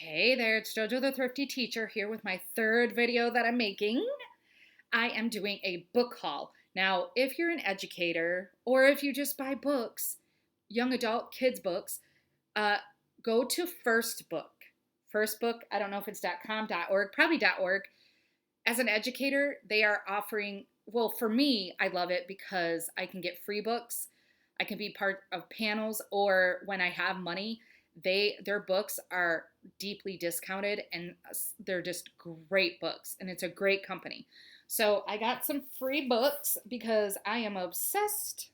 Hey there, it's JoJo the Thrifty Teacher here with my third video that I'm making. I am doing a book haul. Now, if you're an educator or if you just buy books, young adult kids books, uh, go to First Book. First Book, I don't know if it's .com, .org, probably .org. As an educator, they are offering, well, for me, I love it because I can get free books. I can be part of panels, or when I have money, their books are deeply discounted and they're just great books and it's a great company. So I got some free books because I am obsessed.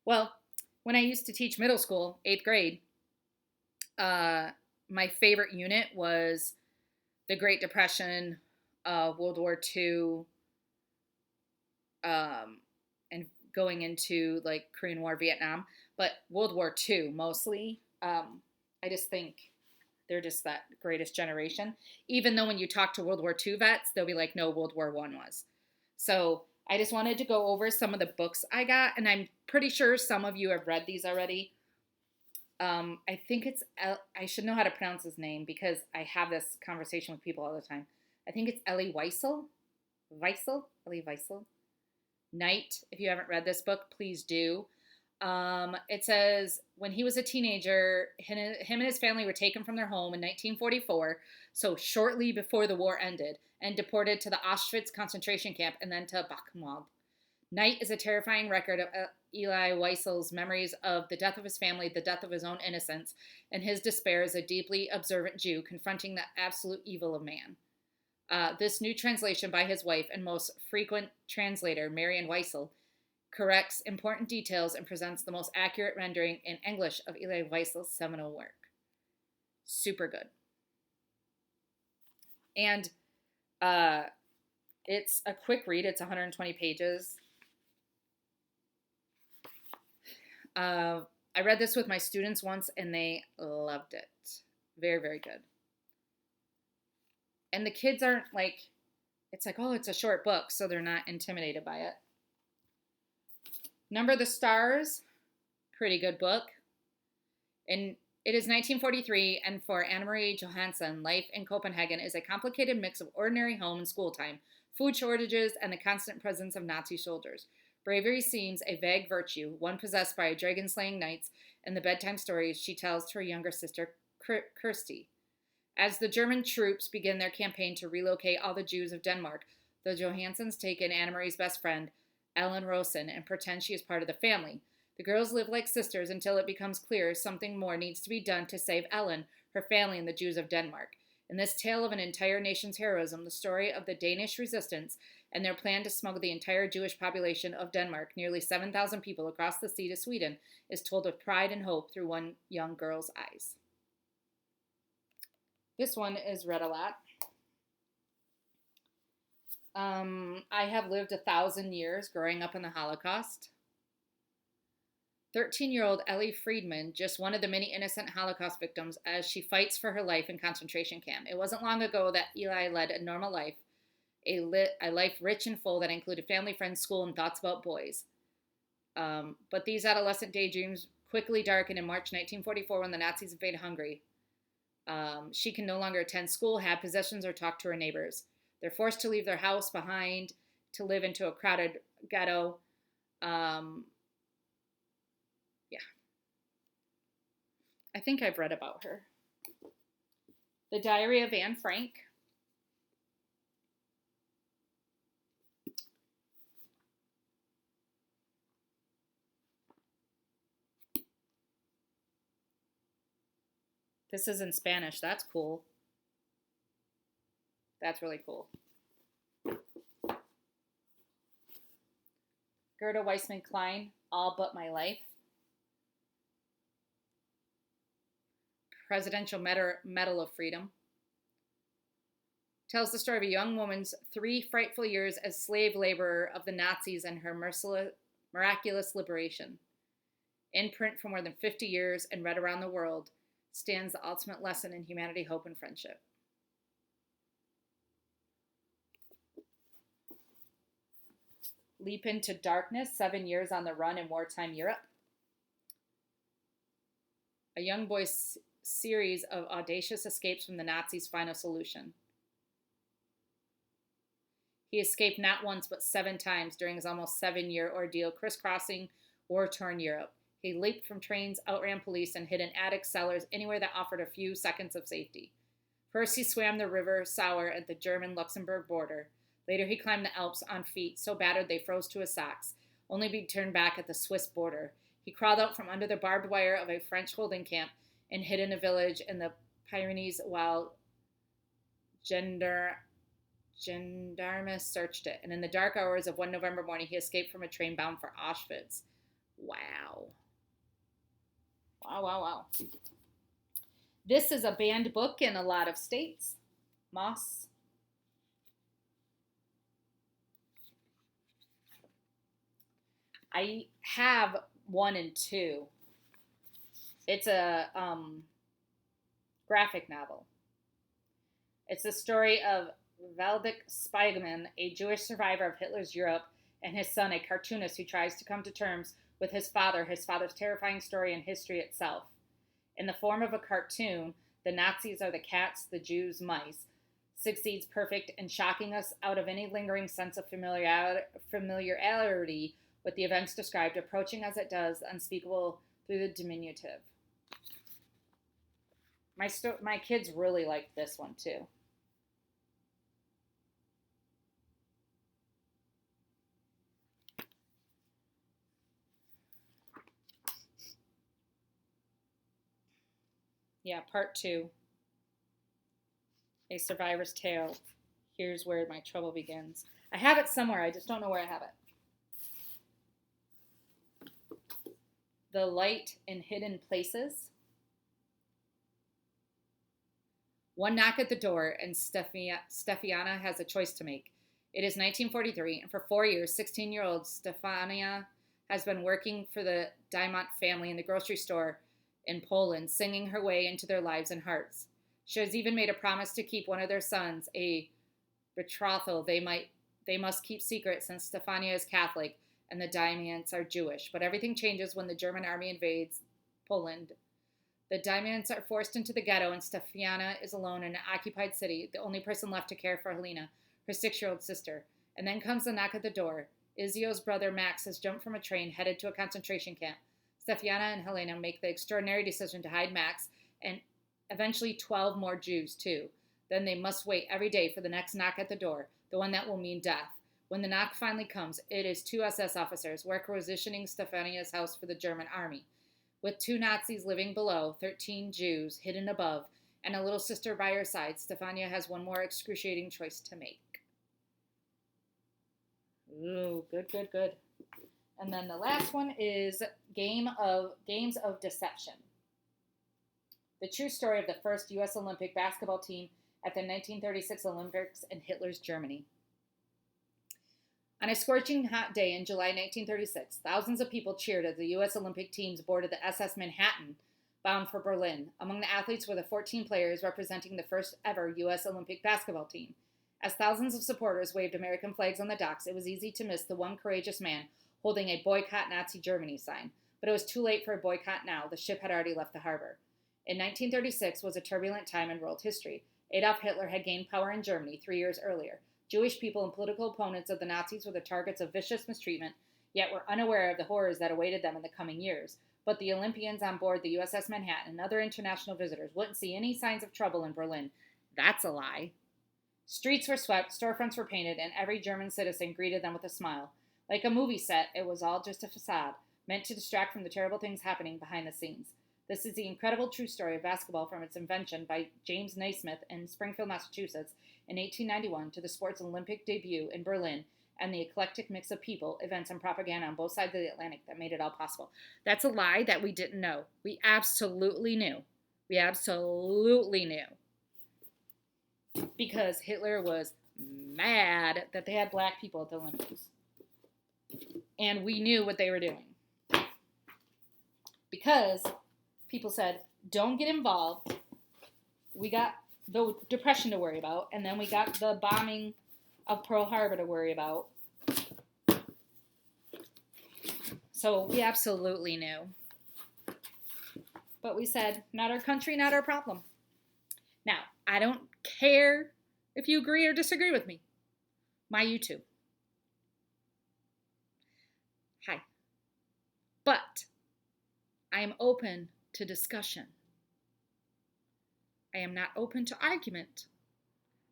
Well, when I used to teach middle school, 8th grade, uh, my favorite unit was the Great Depression, World War II, and going into like Korean War, Vietnam, but World War II mostly. I just think they're just that greatest generation. Even though when you talk to World War II vets, they'll be like, no, World War I was. So I just wanted to go over some of the books I got, and I'm pretty sure some of you have read these already. I think I should know how to pronounce his name because I have this conversation with people all the time. I think it's Elie Wiesel. Elie Wiesel. Night. If you haven't read this book, please do. It says when he was a teenager, him and his family were taken from their home in 1944, so shortly before the war ended, and deported to the Auschwitz concentration camp and then to Buchenwald. Night is a terrifying record of Elie Wiesel's memories of the death of his family, the death of his own innocence, and his despair as a deeply observant Jew confronting the absolute evil of man. This new translation by his wife and most frequent translator, Marian Wiesel, corrects important details and presents the most accurate rendering in English of Elie Wiesel's seminal work. Super good. And it's a quick read. It's 120 pages. I read this with my students once, and they loved it. Very, very good. And the kids aren't like, it's like, oh, it's a short book, so they're not intimidated by it. Number the Stars, pretty good book. And it is 1943, and for Anne-Marie Johansson, life in Copenhagen is a complicated mix of ordinary home and school time, food shortages, and the constant presence of Nazi soldiers. Bravery seems a vague virtue, one possessed by dragon-slaying knights, and the bedtime stories she tells to her younger sister, Kirsty. As the German troops begin their campaign to relocate all the Jews of Denmark, the Johanssons take in Anne-Marie's best friend, Ellen Rosen, and pretend she is part of the family. The girls live like sisters until it becomes clear something more needs to be done to save Ellen, her family, and the Jews of Denmark. In this tale of an entire nation's heroism, the story of the Danish resistance and their plan to smuggle the entire Jewish population of Denmark, nearly 7,000 people across the sea to Sweden, is told with pride and hope through one young girl's eyes. This one is read a lot. I have lived 1,000 years growing up in the Holocaust. 13-year-old Ellie Friedman, just one of the many innocent Holocaust victims, as she fights for her life in concentration camp. It wasn't long ago that Eli led a normal life, a life rich and full that included family, friends, school, and thoughts about boys. But these adolescent daydreams quickly darkened in March 1944 when the Nazis invaded Hungary. She can no longer attend school, have possessions, or talk to her neighbors. They're forced to leave their house behind to live into a crowded ghetto. I think I've read about her. The Diary of Anne Frank. This is in Spanish. That's cool. That's really cool. Gerda Weissman Klein, All But My Life. Presidential Medal of Freedom. Tells the story of a young woman's 3 frightful years as slave laborer of the Nazis and her miraculous liberation. In print for more than 50 years and read around the world, stands the ultimate lesson in humanity, hope, and friendship. Leap into Darkness, 7 years on the run in wartime Europe. A young boy series of audacious escapes from the Nazis' final solution. He escaped not once but 7 times during his almost 7-year ordeal, crisscrossing war-torn Europe. He leaped from trains, outran police, and hid in attics, cellars, anywhere that offered a few seconds of safety. First, he swam the river Sauer at the German-Luxembourg border. Later, he climbed the Alps on feet so battered they froze to his socks, only to be turned back at the Swiss border. He crawled out from under the barbed wire of a French holding camp and hid in a village in the Pyrenees while gendarmes searched it. And in the dark hours of one November morning, he escaped from a train bound for Auschwitz. Wow. Wow, wow, wow. This is a banned book in a lot of states. Moss. I have 1 and 2. It's a graphic novel. It's the story of Valdek Spiegelman, a Jewish survivor of Hitler's Europe, and his son, a cartoonist who tries to come to terms with his father's terrifying story and history itself. In the form of a cartoon, the Nazis are the cats, the Jews mice, succeeds perfect in shocking us out of any lingering sense of familiarity with the events described, approaching as it does unspeakable through the diminutive. My kids really liked this one too. Yeah, part 2. A Survivor's Tale. Here's where my trouble begins. I have it somewhere, I just don't know where I have it. The Light in Hidden Places. One knock at the door, and Stefania has a choice to make. It is 1943, and for 4 years, 16-year-old Stefania has been working for the Diamant family in the grocery store in Poland, singing her way into their lives and hearts. She has even made a promise to keep one of their sons, a betrothal they must keep secret since Stefania is Catholic and the Diamants are Jewish. But everything changes when the German army invades Poland. The Diamants are forced into the ghetto, and Stefania is alone in an occupied city, the only person left to care for Helena, her 6-year-old sister. And then comes the knock at the door. Izio's brother Max has jumped from a train headed to a concentration camp. Stefania and Helena make the extraordinary decision to hide Max and eventually 12 more Jews, too. Then they must wait every day for the next knock at the door, the one that will mean death. When the knock finally comes, it is 2 SS officers requisitioning Stefania's house for the German army. With 2 Nazis living below, 13 Jews hidden above, and a little sister by her side, Stefania has one more excruciating choice to make. Ooh, good, good, good. And then the last one is Games of Deception. The true story of the first U.S. Olympic basketball team at the 1936 Olympics in Hitler's Germany. On a scorching hot day in July 1936, thousands of people cheered as the U.S. Olympic teams boarded the SS Manhattan, bound for Berlin. Among the athletes were the 14 players representing the first ever U.S. Olympic basketball team. As thousands of supporters waved American flags on the docks, it was easy to miss the one courageous man holding a Boycott Nazi Germany sign. But it was too late for a boycott now. The ship had already left the harbor. In 1936 was a turbulent time in world history. Adolf Hitler had gained power in Germany 3 years earlier. Jewish people and political opponents of the Nazis were the targets of vicious mistreatment, yet were unaware of the horrors that awaited them in the coming years. But the Olympians on board the USS Manhattan and other international visitors wouldn't see any signs of trouble in Berlin. That's a lie. Streets were swept, storefronts were painted, and every German citizen greeted them with a smile. Like a movie set, it was all just a facade, meant to distract from the terrible things happening behind the scenes. This is the incredible true story of basketball from its invention by James Naismith in Springfield, Massachusetts in 1891 to the sport's Olympic debut in Berlin and the eclectic mix of people, events, and propaganda on both sides of the Atlantic that made it all possible. That's a lie that we didn't know. We absolutely knew. We absolutely knew. Because Hitler was mad that they had black people at the Olympics. And we knew what they were doing. Because people said, don't get involved. We got the Depression to worry about, and then we got the bombing of Pearl Harbor to worry about. So we absolutely knew. But we said, not our country, not our problem. Now, I don't care if you agree or disagree with me. My YouTube. Hi. But I am open to discussion. I am not open to argument.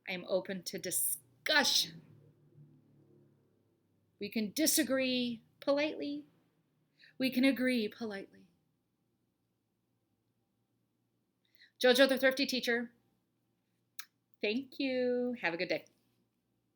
I am open to discussion. We can disagree politely. We can agree politely. Jojo the Thrifty Teacher, thank you. Have a good day.